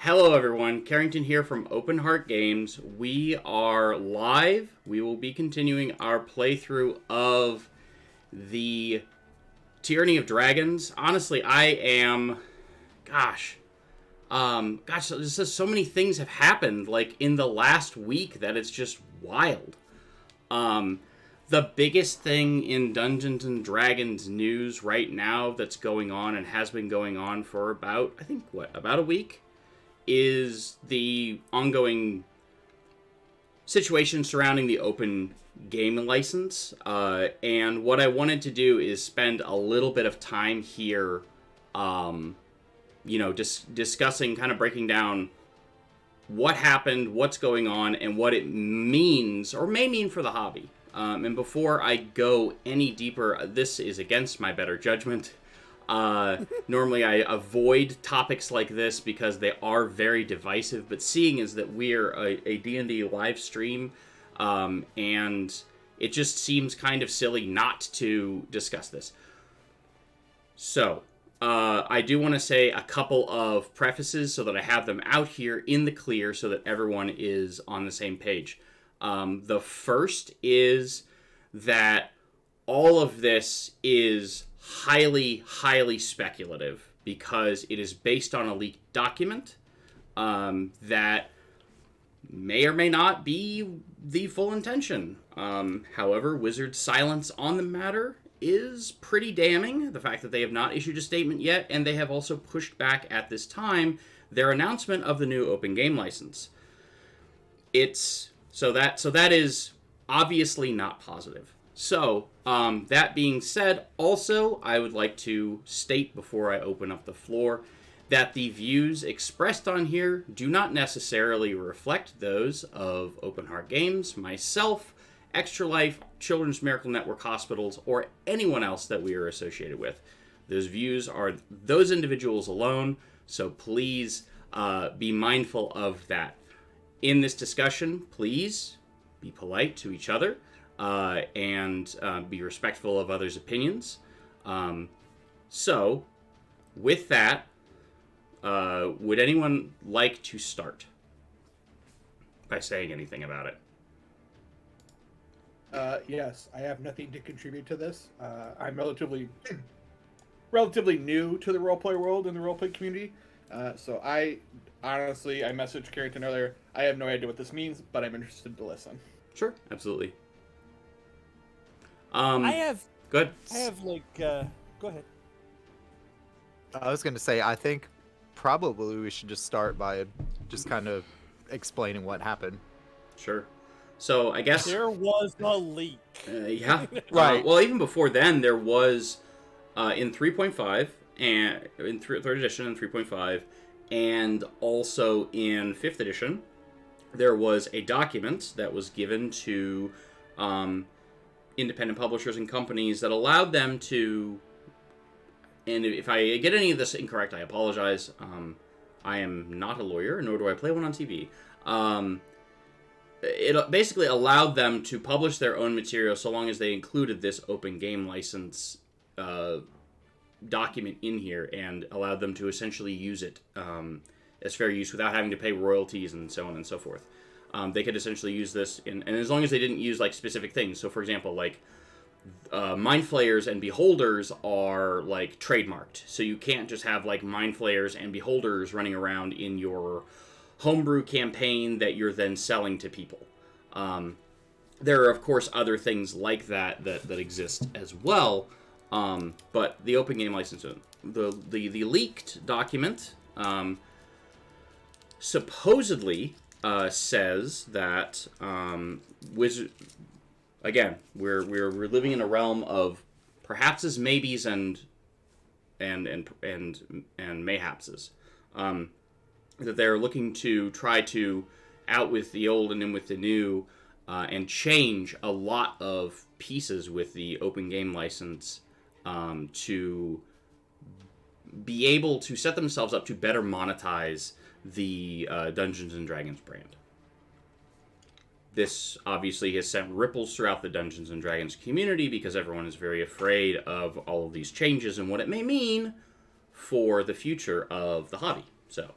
Hello everyone, Carrington here from Open Heart Games. We are live. We will be continuing our playthrough of the Tyranny of Dragons. Honestly, I am... there's just so many things have happened, like, in the last week that it's just wild. The biggest thing in Dungeons & Dragons news right now that's going on and has been going on for about a week? Is the ongoing situation surrounding the open game license. And what I wanted to do is spend a little bit of time here, discussing, kind of breaking down what happened, what's going on, and what it means, or may mean for the hobby. And before I go any deeper, this is against my better judgment. Normally I avoid topics like this because they are very divisive, but seeing as that we're a D&D live stream, and it just seems kind of silly not to discuss this. So, I do want to say a couple of prefaces so that I have them out here in the clear so that everyone is on the same page. The first is that all of this is highly speculative because it is based on a leaked document that may or may not be the full intention. However, Wizards' silence on the matter is pretty damning. The fact that they have not issued a statement yet, and they have also pushed back at this time their announcement of the new open game license. So that is obviously not positive. So, that being said, also, I would like to state before I open up the floor that the views expressed on here do not necessarily reflect those of Open Heart Games, myself, Extra Life, Children's Miracle Network Hospitals, or anyone else that we are associated with. Those views are those individuals alone, so please be mindful of that. In this discussion, please be polite to each other. And be respectful of others' opinions. So, with that, would anyone like to start by saying anything about it? Yes, I have nothing to contribute to this. I'm relatively new to the roleplay world and the roleplay community. So I messaged Carrington earlier. I have no idea what this means, but I'm interested to listen. Sure, absolutely. Go ahead. Go ahead. I was going to say, I think probably we should just start by just kind of explaining what happened. Sure. So, I guess... There was a leak. Yeah. Right. Well, even before then, there was, in 3.5, and in 3rd edition and 3.5, and also in 5th edition, there was a document that was given to... independent publishers and companies that allowed them to, and if I get any of this incorrect, I apologize. I am not a lawyer, nor do I play one on TV. It basically allowed them to publish their own material so long as they included this open game license document in here, and allowed them to essentially use it as fair use without having to pay royalties and so on and so forth. They could essentially use this, and as long as they didn't use, like, specific things. So, for example, like, Mind Flayers and Beholders are, like, trademarked. So you can't just have, like, Mind Flayers and Beholders running around in your homebrew campaign that you're then selling to people. There are, of course, other things like that exist as well. But the open game license, the leaked document, supposedly... says that Wizard. Again, we're living in a realm of perhapses, maybes, and mayhapses. That they're looking to try to out with the old and in with the new, and change a lot of pieces with the open game license to be able to set themselves up to better monetize the Dungeons & Dragons brand. This obviously has sent ripples throughout the Dungeons & Dragons community because everyone is very afraid of all of these changes and what it may mean for the future of the hobby. So,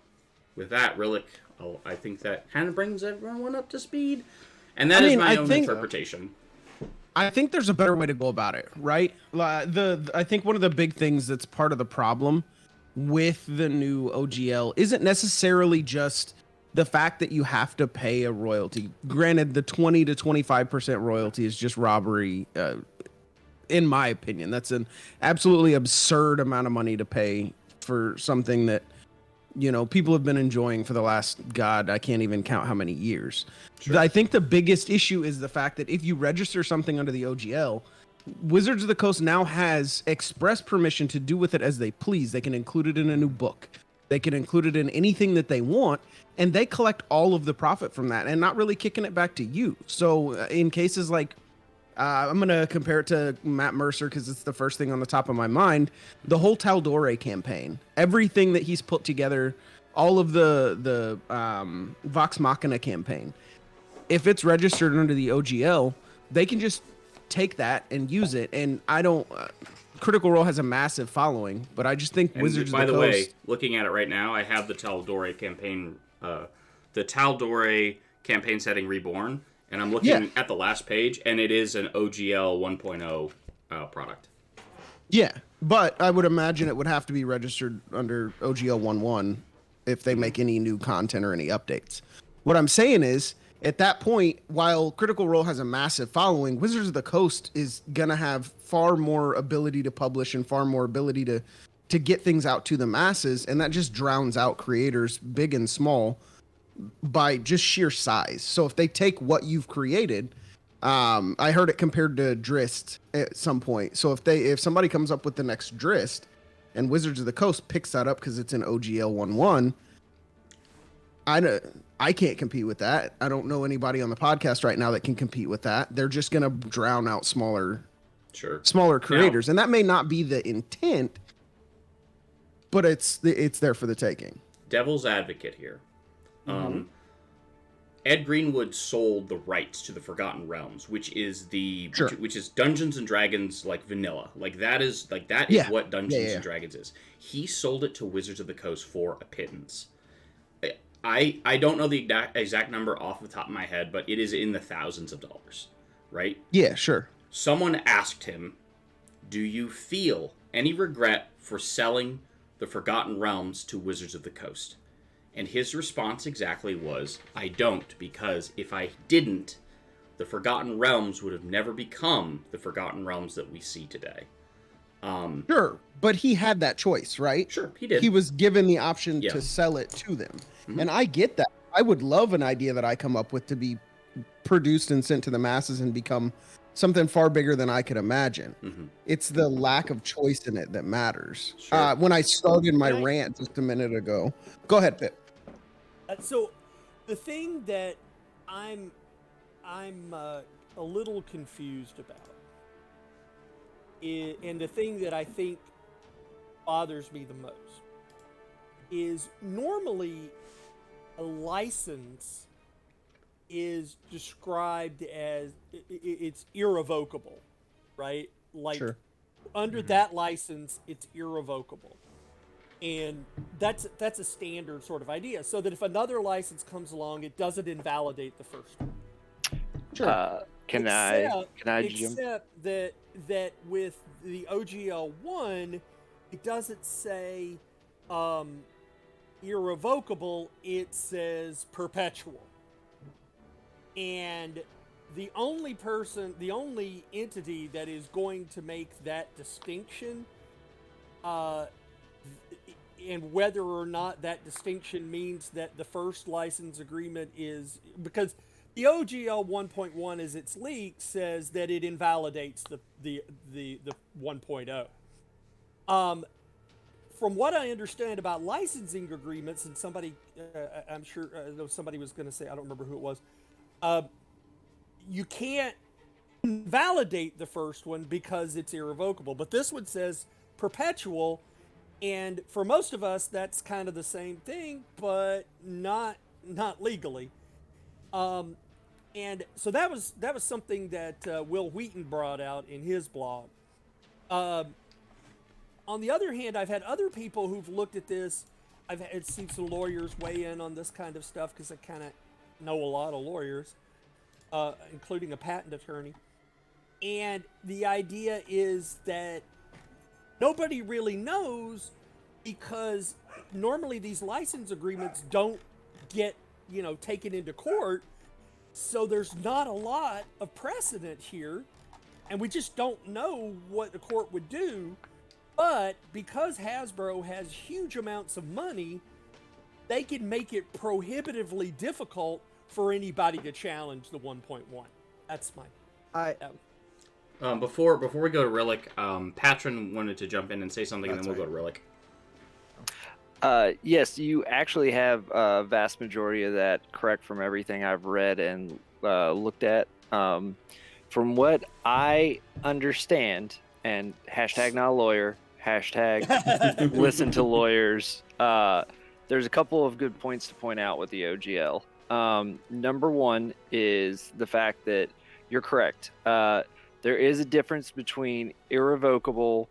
with that, Rillick, I think that kind of brings everyone up to speed. And that is my own interpretation. I think there's a better way to go about it, right? I think one of the big things that's part of the problem with the new OGL isn't necessarily just the fact that you have to pay a royalty. Granted, the 20 to 25% royalty is just robbery, in my opinion. That's an absolutely absurd amount of money to pay for something that, you know, people have been enjoying for the last, God, I can't even count how many years. Sure. I think the biggest issue is the fact that if you register something under the OGL, Wizards of the Coast now has express permission to do with it as they please. They can include it in a new book. They can include it in anything that they want, and they collect all of the profit from that and not really kicking it back to you. So in cases like, I'm going to compare it to Matt Mercer because it's the first thing on the top of my mind. The whole Taldore campaign, everything that he's put together, all of the Vox Machina campaign, if it's registered under the OGL, they can just take that and use it. And I don't... Critical Role has a massive following, but I just think Wizards of the Coast... By the way, looking at it right now, I have the Taldore campaign setting reborn. And I'm looking at the last page, and it is an OGL 1.0 product. Yeah, but I would imagine it would have to be registered under OGL 1.1 if they make any new content or any updates. What I'm saying is, at that point, while Critical Role has a massive following, Wizards of the Coast is going to have far more ability to publish and far more ability to get things out to the masses, and that just drowns out creators, big and small, by just sheer size. So if they take what you've created, I heard it compared to Drist at some point. So if somebody comes up with the next Drist and Wizards of the Coast picks that up because it's an OGL 1.1, I can't compete with that. I don't know anybody on the podcast right now that can compete with that. They're just going to drown out smaller creators. And that may not be the intent, but it's there for the taking. Devil's advocate here. Ed Greenwood sold the rights to the Forgotten Realms, which is which is Dungeons and Dragons like vanilla. That is what Dungeons and Dragons is. He sold it to Wizards of the Coast for a pittance. I don't know the exact number off the top of my head, but it is in the thousands of dollars, right? Yeah, sure. Someone asked him, "Do you feel any regret for selling the Forgotten Realms to Wizards of the Coast?" And his response exactly was, "I don't, because if I didn't, the Forgotten Realms would have never become the Forgotten Realms that we see today." Sure, but he had that choice, right? Sure, he did. He was given the option to sell it to them. Mm-hmm. And I get that. I would love an idea that I come up with to be produced and sent to the masses and become something far bigger than I could imagine. Mm-hmm. It's the lack of choice in it that matters. Sure. When I started my rant just a minute ago. Go ahead, Pip. So the thing that I'm a little confused about and the thing that I think bothers me the most is normally a license is described as it's irrevocable, right? Like under that license, it's irrevocable. And that's a standard sort of idea, so that if another license comes along, it doesn't invalidate the first one. Sure. Can I jump? Except that with the OGL 1, it doesn't say irrevocable, it says perpetual. And the only entity that is going to make that distinction, and whether or not that distinction means that the first license agreement is, because the OGL 1.1 as it's leaked says that it invalidates the 1.0. From what I understand about licensing agreements, and somebody, I'm sure, somebody was going to say, I don't remember who it was, you can't invalidate the first one because it's irrevocable. But this one says perpetual, and for most of us, that's kind of the same thing, but not legally. And so that was something that Will Wheaton brought out in his blog. On the other hand, I've had other people who've looked at this I've seen some lawyers weigh in on this kind of stuff because I kind of know a lot of lawyers, including a patent attorney. And the idea is that nobody really knows, because normally these license agreements don't get, taken into court. So there's not a lot of precedent here, and we just don't know what the court would do. But because Hasbro has huge amounts of money, they can make it prohibitively difficult for anybody to challenge the 1.1. That's my... Before we go to Relic, Patron wanted to jump in and say something, and That's then we'll go to Relic. Yes, you actually have a vast majority of that correct from everything I've read and looked at. From what I understand, and hashtag not a lawyer, hashtag listen to lawyers, there's a couple of good points to point out with the OGL. Number one is the fact that you're correct. There is a difference between irrevocable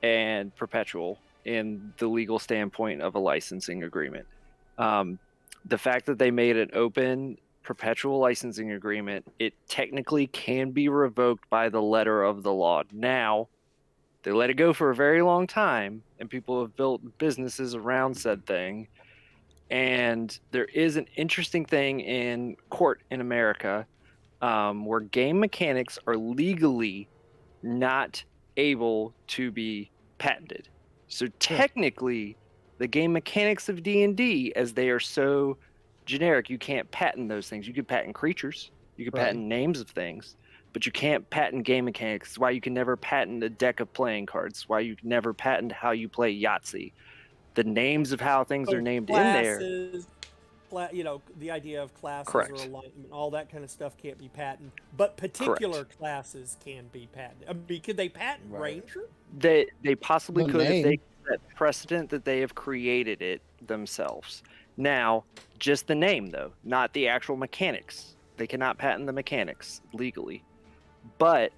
and perpetual in the legal standpoint of a licensing agreement. The fact that they made an open perpetual licensing agreement, it technically can be revoked by the letter of the law. Now, they let it go for a very long time, and people have built businesses around said thing. And there is an interesting thing in court in America where game mechanics are legally not able to be patented. So technically, the game mechanics of D&D, as they are so generic, you can't patent those things. You can patent creatures, you can patent names of things, but you can't patent game mechanics. It's why you can never patent a deck of playing cards. It's why you can never patent how you play Yahtzee. The names of how things are named classes, in there. The idea of classes Correct. or alignment, all that kind of stuff can't be patented, but particular classes can be patented. I mean, could they patent Ranger? They possibly The could if name. they set precedent that they have created it themselves. Now, just the name though, not the actual mechanics. They cannot patent the mechanics legally. But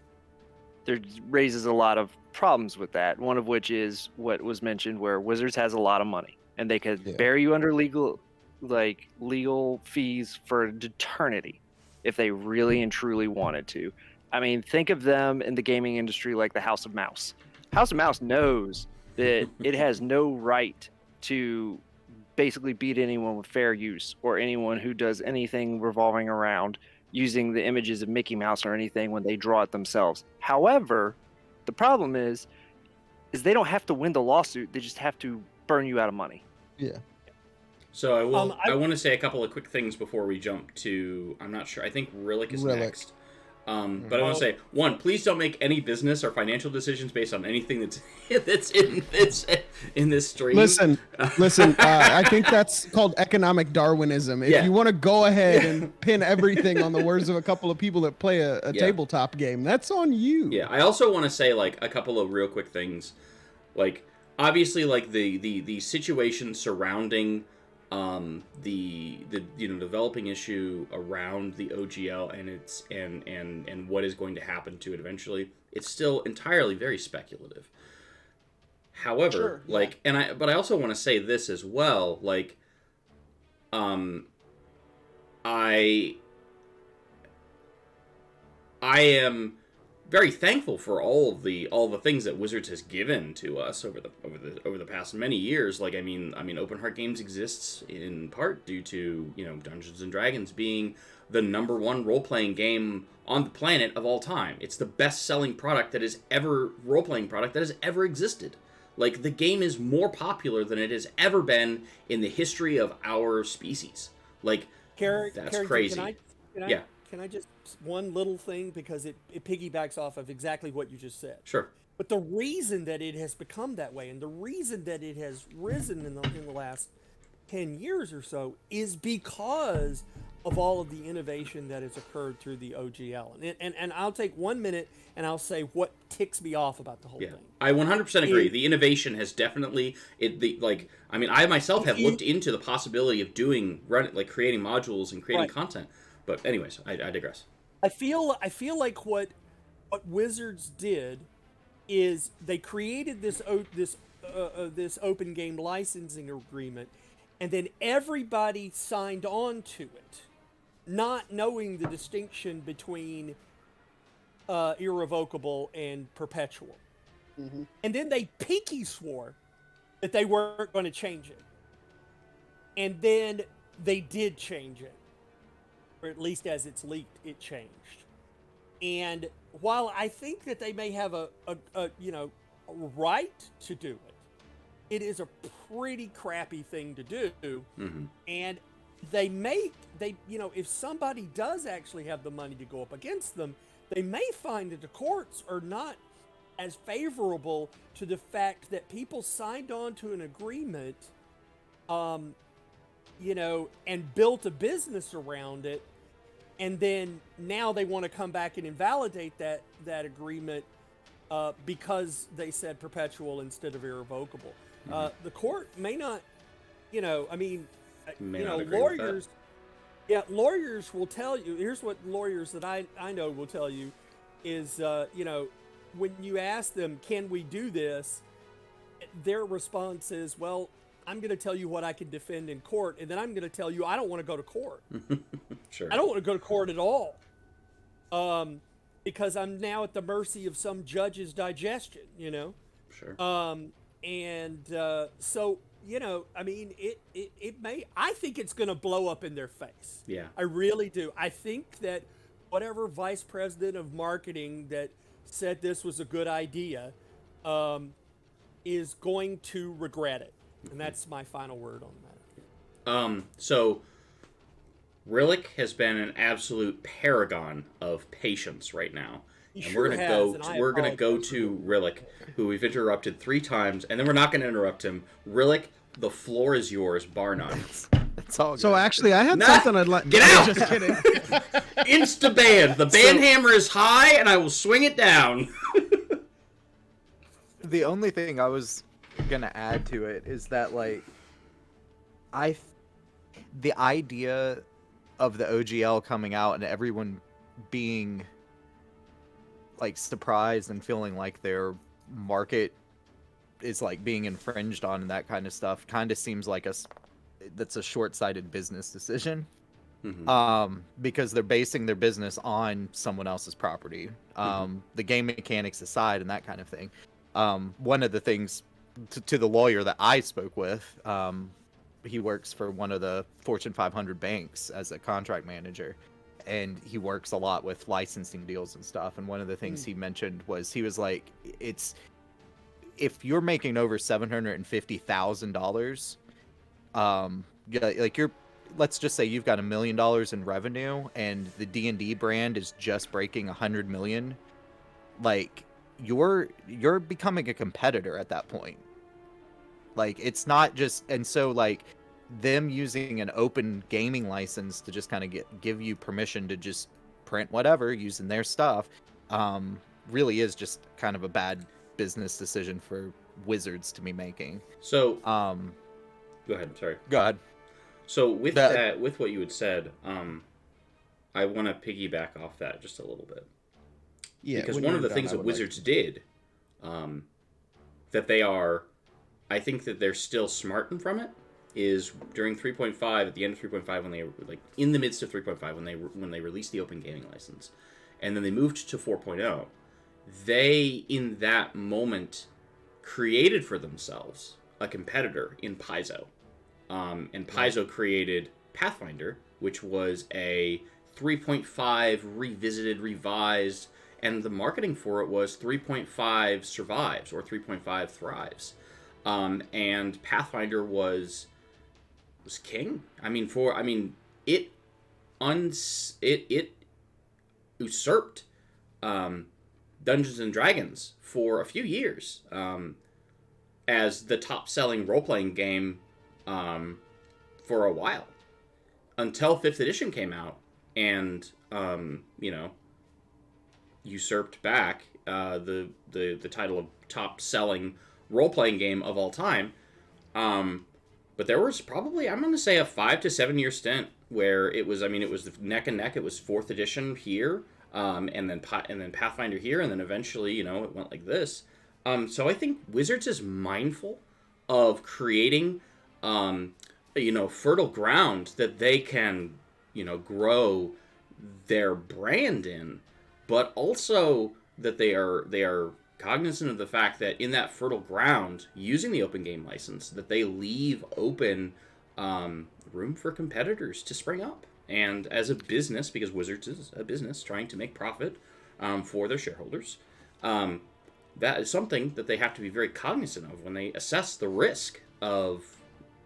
there raises a lot of problems with that. One of which is what was mentioned, where Wizards has a lot of money and they could bury you under legal fees for eternity if they really and truly wanted to. I mean, think of them in the gaming industry like the House of Mouse. House of Mouse knows that it has no right to basically beat anyone with fair use, or anyone who does anything revolving around using the images of Mickey Mouse or anything when they draw it themselves. However, the problem is they don't have to win the lawsuit. They just have to burn you out of money. Yeah. So I want to say a couple of quick things before we jump to, I'm not sure, I think Relic is next. But I want to say, one, please don't make any business or financial decisions based on anything that's in this stream. Listen. I think that's called economic Darwinism. If you want to go ahead and pin everything on the words of a couple of people that play a tabletop game, that's on you. Yeah, I also want to say like a couple of real quick things, like obviously like the situation surrounding the developing issue around the OGL and its and what is going to happen to it eventually. It's still entirely very speculative. However, but I also want to say this as well, like I am very thankful for all the things that Wizards has given to us over the past many years. Like I mean, Open Heart Games exists in part due to Dungeons and Dragons being the #1 role-playing game on the planet of all time. It's the best-selling product that is ever role-playing product that has ever existed. Like the game is more popular than it has ever been in the history of our species. Like that's crazy. Can I just one little thing, because it piggybacks off of exactly what you just said. Sure. But the reason that it has become that way, and the reason that it has risen in the last 10 years or so, is because of all of the innovation that has occurred through the OGL. And I'll take 1 minute and I'll say what ticks me off about the whole thing. I 100% agree. The innovation has definitely I myself have looked into the possibility of creating modules and creating content. But anyways, I digress. I feel like what Wizards did is they created this this open game licensing agreement, and then everybody signed on to it, not knowing the distinction between irrevocable and perpetual. And then they pinky swore that they weren't going to change it. And then they did change it. Or at least as it's leaked, it changed. And while I think that they may have a right to do it, it is a pretty crappy thing to do. And if somebody does actually have the money to go up against them, they may find that the courts are not as favorable to the fact that people signed on to an agreement, and built a business around it, and then now they want to come back and invalidate that agreement because they said perpetual instead of irrevocable. The court may not, lawyers. Yeah, lawyers will tell you. Here's what lawyers that I know will tell you is, when you ask them, can we do this? Their response is, well, I'm going to tell you what I can defend in court, and then I'm going to tell you I don't want to go to court. Sure. I don't want to go to court at all, because I'm now at the mercy of some judge's digestion, Sure. So, it may, I think it's going to blow up in their face. Yeah. I really do. I think that whatever vice president of marketing that said this was a good idea, is going to regret it. And that's my final word on that. So Rillick has been an absolute paragon of patience right now. We're gonna go to Rillick, who we've interrupted 3 times, and then we're not gonna interrupt him. Rillick, the floor is yours, bar none. It's all good. So actually, I had something I'd like. Get out! Just kidding. Insta ban. The ban hammer is high, and I will swing it down. The only thing I was gonna add to it is that, like, the idea of the OGL coming out and everyone being like surprised and feeling like their market is like being infringed on and that kind of stuff kind of seems like that's a short-sighted business decision. Because they're basing their business on someone else's property. The game mechanics aside and that kind of thing. One of the things to the lawyer that I spoke with, he works for one of the Fortune 500 banks as a contract manager, and he works a lot with licensing deals and stuff. And one of the things he mentioned was, he was like, if you're making over $750,000, let's just say you've got $1 million in revenue and the D&D brand is just breaking 100 million, like, you're becoming a competitor at that point. Like, it's not just, and so like them using an open gaming license to just kind of give you permission to just print whatever using their stuff, really is just kind of a bad business decision for Wizards to be making. So, go ahead. Sorry. Go ahead. So with with what you had said, I want to piggyback off that just a little bit. Yeah. Because one of the things that Wizards did, that they are, I think that they're still smarting from it, is during 3.5, at the end of 3.5, when they were like in the midst of 3.5, when they released the open gaming license, and then they moved to 4.0, they in that moment created for themselves a competitor in Paizo. And Paizo created Pathfinder, which was a 3.5 revisited, revised, and the marketing for it was 3.5 survives or 3.5 thrives. And Pathfinder was king. It usurped Dungeons and Dragons for a few years as the top-selling role-playing game for a while, until 5th edition came out and usurped back the title of top-selling role-playing game of all time. But there was probably, I'm going to say, a 5 to 7 year stint where it was neck and neck. It was 4th edition here, and then Pathfinder here, and then eventually, it went like this. So I think Wizards is mindful of creating, fertile ground that they can, grow their brand in, but also that they are cognizant of the fact that in that fertile ground, using the open game license, that they leave open room for competitors to spring up. And as a business, because Wizards is a business trying to make profit for their shareholders, that is something that they have to be very cognizant of when they assess the risk of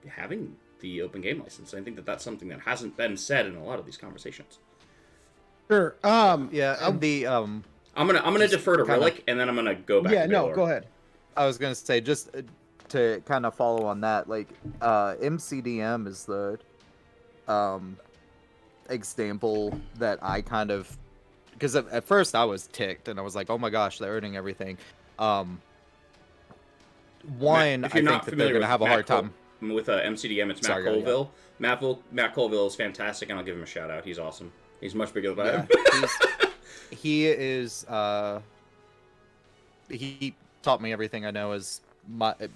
having the open game license. I think that that's something that hasn't been said in a lot of these conversations. Sure. Yeah, and the I'm gonna defer to Relic, and then I'm gonna go back. Yeah, to no, Baylor. go ahead. I was gonna say, just to kind of follow on that, like MCDM is the example that I kind of, because at first I was ticked and I was like, oh my gosh, they're earning everything. One, Matt, I think that they're gonna have a hard time with MCDM. It's Matt Sorry, Colville. Matt Colville is fantastic, and I'll give him a shout out. He's awesome. He's much bigger than I am. He is. He taught me everything I know as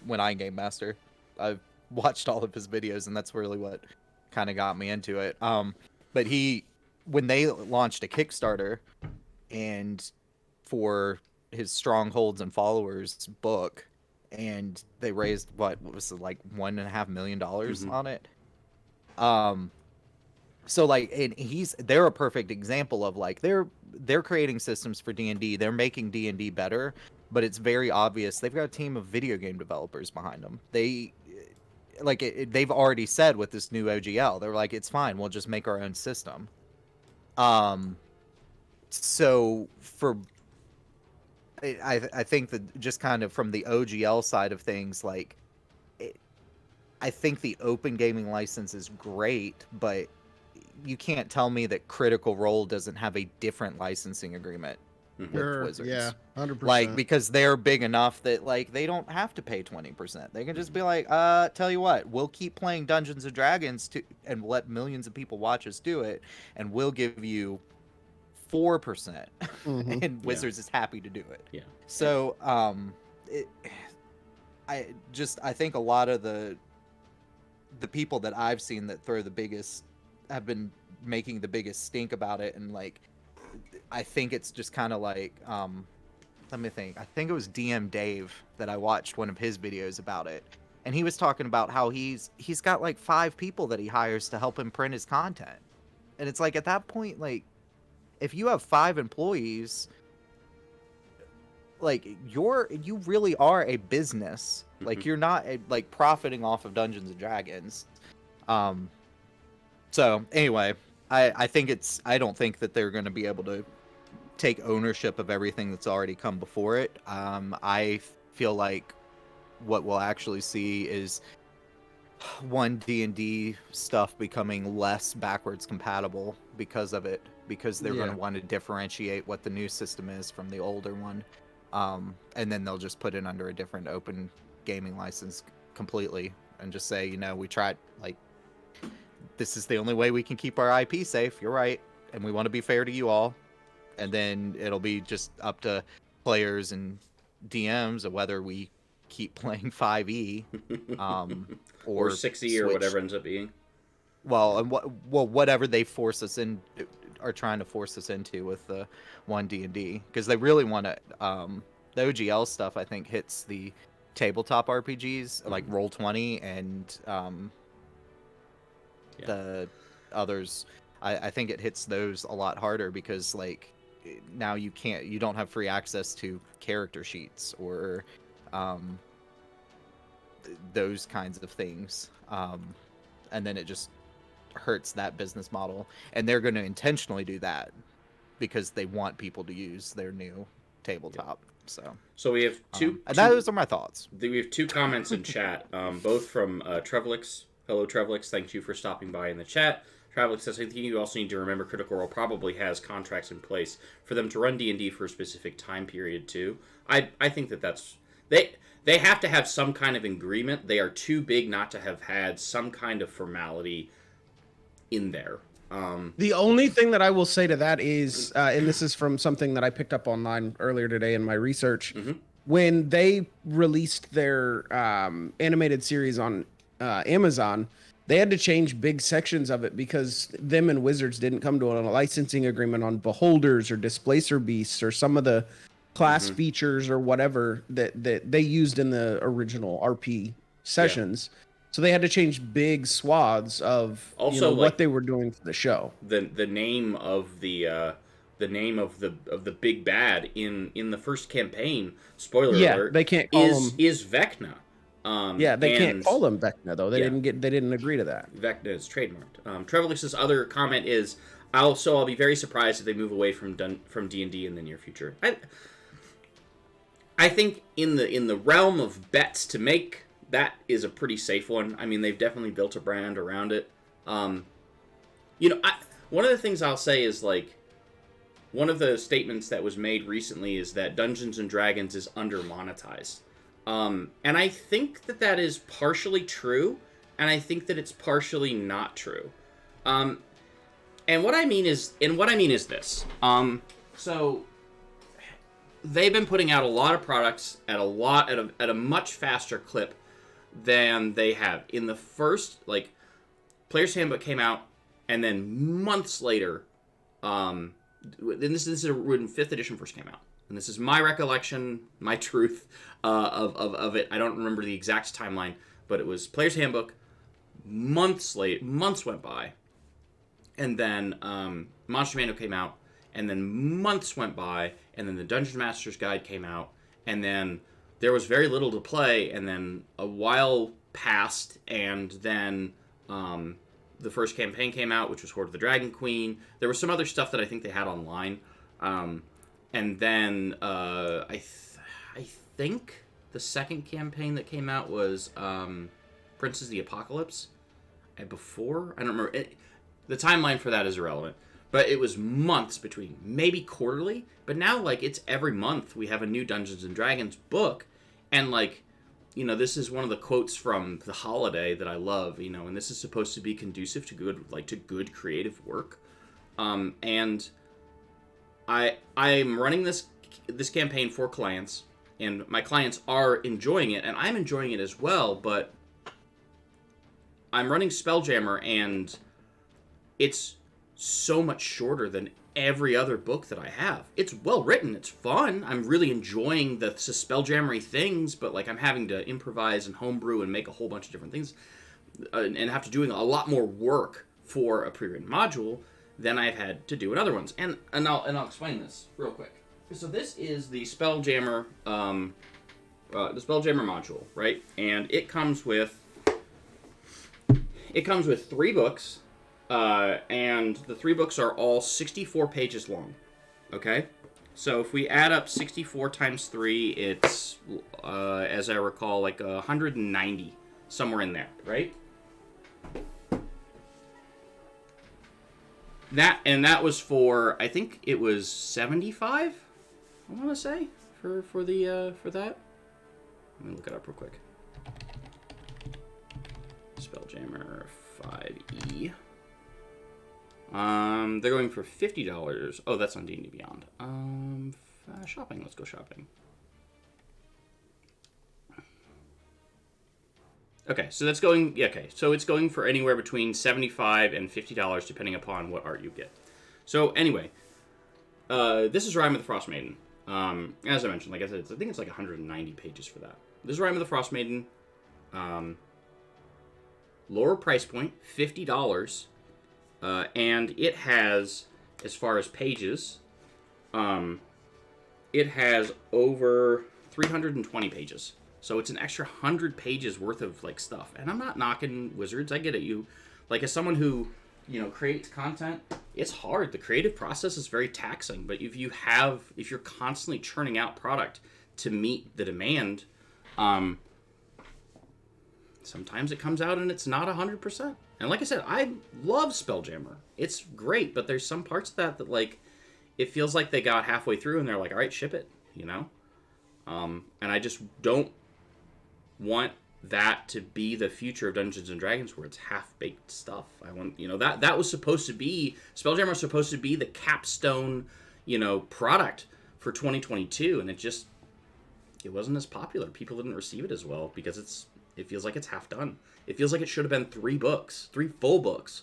when I game master. I've watched all of his videos, and that's really what kind of got me into it. But when they launched a Kickstarter, and for his Strongholds and Followers book, and they raised what was it, like $1.5 million on it. So like, and they're a perfect example of like they're creating systems for D&D. They're making D&D better, but it's very obvious they've got a team of video game developers behind them. They've already said with this new OGL, they're like, it's fine, we'll just make our own system. So I think that just kind of from the OGL side of things, like, I think the open gaming license is great, but you can't tell me that Critical Role doesn't have a different licensing agreement with Wizards. Yeah, 100%. Like, because they're big enough that like they don't have to pay 20%. They can just be like, tell you what, we'll keep playing Dungeons and Dragons and let millions of people watch us do it, and we'll give you 4%. And Wizards is happy to do it. Yeah. So I think a lot of the people that I've seen that have been making the biggest stink about it, and like I think it's just kind of like let me think. I think it was DM Dave that I watched one of his videos about it, and he was talking about how he's got like 5 people that he hires to help him print his content. And it's like, at that point, like, if you have 5 employees, like you really are a business. Like, you're not like profiting off of Dungeons and Dragons. So anyway, I don't think that they're going to be able to take ownership of everything that's already come before it. I feel like what we'll actually see is D&D stuff becoming less backwards compatible because of it, because they're going to want to differentiate what the new system is from the older one. And then they'll just put it under a different open gaming license completely and just say, we tried, like, this is the only way we can keep our IP safe. You're right. And we want to be fair to you all. And then it'll be just up to players and DMs of whether we keep playing 5e or 6e switch. or whatever ends up being. Well, and whatever they force us in, are trying to force us into with the 1D&D, because they really want to. The OGL stuff, I think, hits the tabletop RPGs like Roll20 and the others. I think it hits those a lot harder because like now you don't have free access to character sheets or those kinds of things, and then it just hurts that business model. And they're going to intentionally do that because they want people to use their new tabletop. So we have two. Those are my thoughts. We have 2 comments in chat, both from Trevlix. Hello, Trevlix. Thank you for stopping by in the chat. Trevlix says, I think you also need to remember Critical Role probably has contracts in place for them to run D&D for a specific time period too. I think that's they have to have some kind of agreement. They are too big not to have had some kind of formality in there. The only thing that I will say to that is, and this is from something that I picked up online earlier today in my research, when they released their animated series on Amazon, they had to change big sections of it because them and Wizards didn't come to a licensing agreement on Beholders or Displacer Beasts or some of the class features or whatever that they used in the original RP sessions. So they had to change big swaths of Also, like, what they were doing for the show. The name of the name of the big bad in the first campaign, spoiler alert, they can't call him, is Vecna. they can't call them Vecna though. They didn't agree to that. Vecna is trademarked. Trevorlix's other comment is, I'll be very surprised if they move away from D&D in the near future. I think in the realm of bets to make, that is a pretty safe one. I mean, they've definitely built a brand around it. One of the things I'll say is, like, one of the statements that was made recently is that Dungeons and Dragons is under-monetized. And I think that is partially true, and I think that it's partially not true. And what I mean is this. So they've been putting out a lot of products at a much faster clip than they have. In the first, like, Player's Handbook came out, and then months later, and this is when 5th edition first came out. And this is my recollection, my truth of it. I don't remember the exact timeline, but it was Player's Handbook. Months went by, and then Monster Manual came out, and then months went by, and then the Dungeon Master's Guide came out, and then there was very little to play, and then a while passed, and then the first campaign came out, which was Hoard of the Dragon Queen. There was some other stuff that I think they had online. And then I think the second campaign that came out was Princes of the Apocalypse. And before, I don't remember. The timeline for that is irrelevant. But it was months between, maybe quarterly. But now, like, it's every month we have a new Dungeons and Dragons book. And, like, this is one of the quotes from The Holiday that I love, and this is supposed to be conducive to good creative work. And I'm running this campaign for clients, and my clients are enjoying it, and I'm enjoying it as well, but I'm running Spelljammer, and it's so much shorter than every other book that I have. It's well written, it's fun, I'm really enjoying the Spelljammery things, but, like, I'm having to improvise and homebrew and make a whole bunch of different things, and have to doing a lot more work for a pre-written module than I've had to do in other ones. And I'll explain this real quick. So this is the Spelljammer module, right? And it comes with 3 books. And the 3 books are all 64 pages long, okay? So if we add up 64 times 3, it's, as I recall, like 190, somewhere in there, right? That was for, I think it was 75, I want to say, for that. Let me look it up real quick. Spelljammer 5e. They're going for $50. Oh, that's on D&D Beyond. Shopping. Let's go shopping. Okay, so that's going. Yeah, okay, so it's going for anywhere between $75 and $50, depending upon what art you get. So anyway, this is Rime of the Frost Maiden. As I mentioned, like I said, I think it's like 190 pages for that. This is Rime of the Frost Maiden. Lower price point, $50. And it has, as far as pages, it has over 320 pages. So it's an extra 100 pages worth of, like, stuff. And I'm not knocking Wizards. I get it. Like, as someone who, creates content, it's hard. The creative process is very taxing. But if you're constantly churning out product to meet the demand, sometimes it comes out and it's not 100%. And like I said, I love Spelljammer. It's great, but there's some parts of that, like, it feels like they got halfway through and they're like, all right, ship it, And I just don't want that to be the future of Dungeons and Dragons, where it's half-baked stuff. I want, that was supposed to be, Spelljammer was supposed to be the capstone, product for 2022, and it wasn't as popular. People didn't receive it as well because it feels like it's half done. It feels like it should have been 3 books, 3 full books.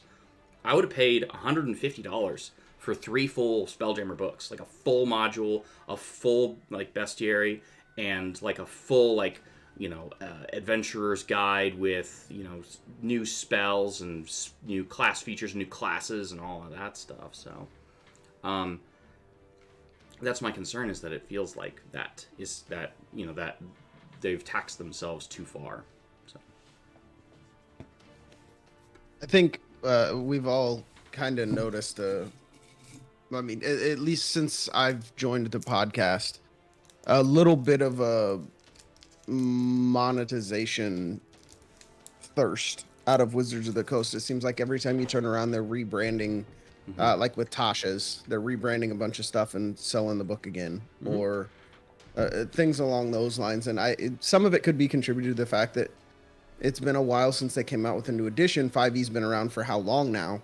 I would have paid $150 for 3 full Spelljammer books, like a full module, a full like bestiary, and like a full like adventurer's guide with new spells and new class features, new classes, and all of that stuff. So, that's my concern, is that it feels like that they've taxed themselves too far. So I think we've all kind of noticed. I mean, at least since I've joined the podcast, a little bit of a monetization thirst out of Wizards of the Coast. It seems like every time you turn around, they're rebranding. Like with Tasha's, they're rebranding a bunch of stuff and selling the book again, or things along those lines. And some of it could be contributed to the fact that it's been a while since they came out with a new edition. 5e's been around for how long now?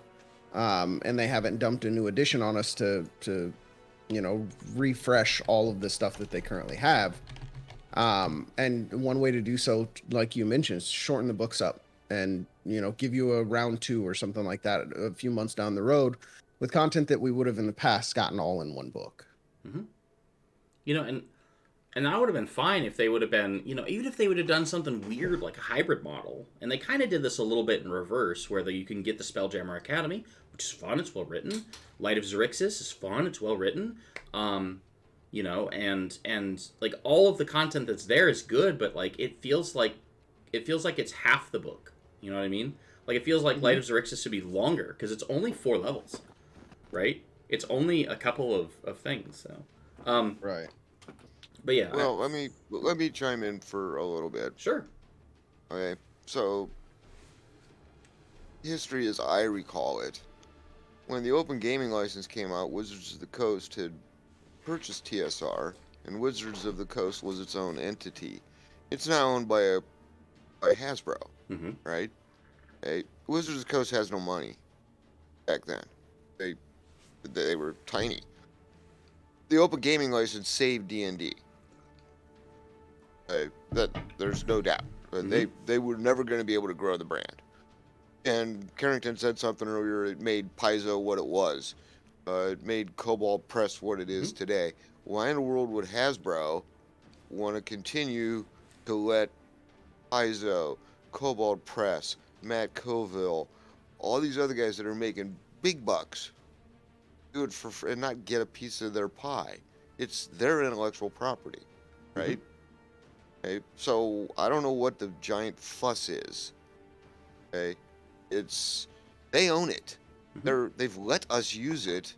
And they haven't dumped a new edition on us to refresh all of the stuff that they currently have. And one way to do so, like you mentioned, is shorten the books up and, give you a round 2 or something like that a few months down the road with content that we would have in the past gotten all in one book. And that would have been fine if they would have been, even if they would have done something weird like a hybrid model. And they kind of did this a little bit in reverse, where you can get the Spelljammer Academy, which is fun, it's well written. Light of Xerxes is fun, it's well written. And like all of the content that's there is good, but like it feels like it's half the book. You know what I mean? Like it feels like Light of Xerxes should be longer because it's only 4 levels, right? It's only a couple of things. So, Right. But yeah. Well, let me chime in for a little bit. Sure. Okay, so history as I recall it, when the Open Gaming License came out, Wizards of the Coast had purchased TSR, and Wizards of the Coast was its own entity. It's now owned by Hasbro, right? Wizards of the Coast has no money back then. They were tiny. The Open Gaming License saved D&D. That there's no doubt. They were never going to be able to grow the brand. And Carrington said something earlier. It made Paizo what it was. It made Cobalt Press what it is today. Why in the world would Hasbro want to continue to let Paizo, Cobalt Press, Matt Colville, all these other guys that are making big bucks do it for and not get a piece of their pie? It's their intellectual property, right? Okay, so I don't know what the giant fuss is. Okay, they own it. They've let us use it.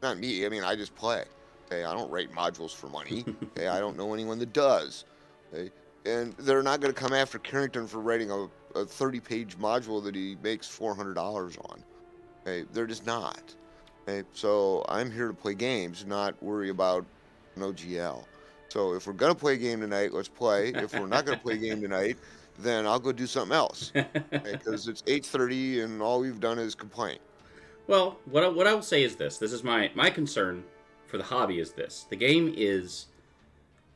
Not me. I mean, I just play. Okay, I don't write modules for money. Okay, I don't know anyone that does. Okay, and they're not going to come after Carrington for writing a 30-page module that he makes $400 on. Okay, they're just not. Okay, so I'm here to play games, not worry about an OGL. So if we're going to play a game tonight, let's play. If we're not going to play a game tonight, then I'll go do something else. Because it's 8:30 and all we've done is complain. Well, what I will say is this. This is my concern for the hobby is this. The game is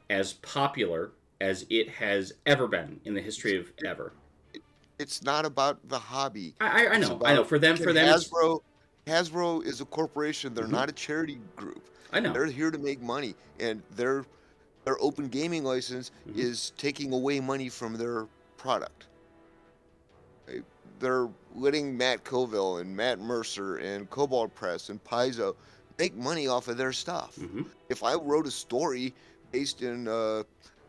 as popular as it has ever been in the history of ever. It's not about the hobby. I know. For them, Hasbro is a corporation. They're not a charity group. I know. They're here to make money, and their Open Gaming License is taking away money from their product. They're letting Matt Colville and Matt Mercer and Cobalt Press and Paizo make money off of their stuff. If I wrote a story based in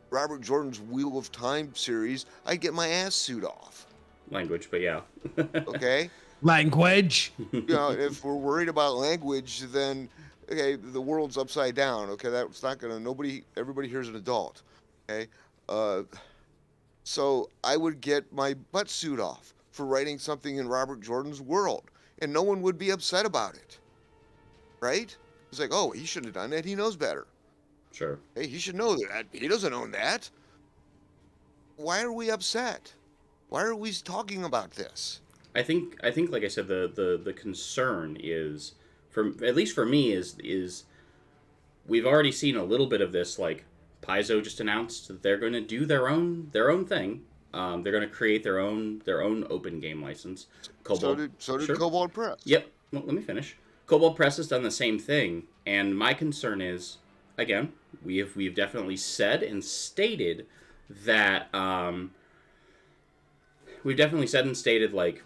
Robert Jordan's Wheel of Time series, I'd get my ass sued off. Language, but yeah. Okay? Language. If we're worried about language, then okay, the world's upside down. Okay, that's not gonna. Everybody here's an adult. Okay, so I would get my butt sued off for writing something in Robert Jordan's world, and no one would be upset about it, right? It's like, oh, he shouldn't have done that. He knows better. Sure. Hey, he should know that. He doesn't own that. Why are we upset? Why are we talking about this? I think like I said, the concern is, at least for me, is we've already seen a little bit of this like Paizo just announced that they're going to do their own thing. They're going to create their own open game license. Cobalt, So did sure. Cobalt Press. Yep. Well, let me finish. Cobalt Press has done the same thing, and my concern is, again, we've definitely said and stated that like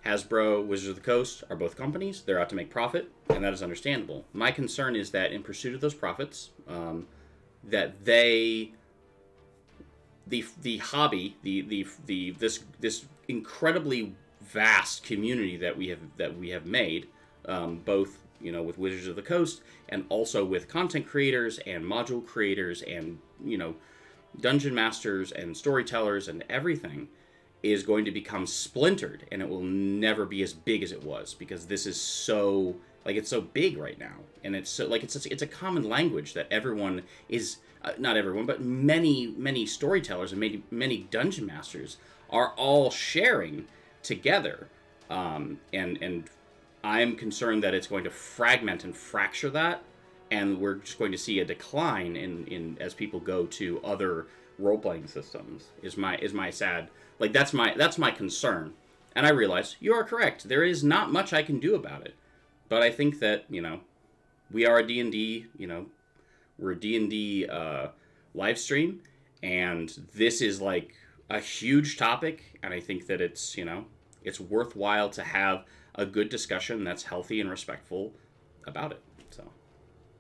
Hasbro, Wizards of the Coast are both companies. They're out to make profit, and that is understandable. My concern is that in pursuit of those profits, that the hobby, this incredibly vast community that we have made, both with Wizards of the Coast and also with content creators and module creators and dungeon masters and storytellers and everything, is going to become splintered, and it will never be as big as it was, because this is so, like, it's so big right now, and it's so, like, it's a common language that everyone is, not everyone, but many storytellers and many dungeon masters are all sharing together, and I'm concerned that it's going to fragment and fracture that, and we're just going to see a decline in as people go to other role-playing systems. Is my sad, like, that's my concern. And I realize you are correct. There is not much I can do about it, but I think that we are a D&D. We're a D&D live stream, and this is like a huge topic, and I think that it's worthwhile to have a good discussion that's healthy and respectful about it. So.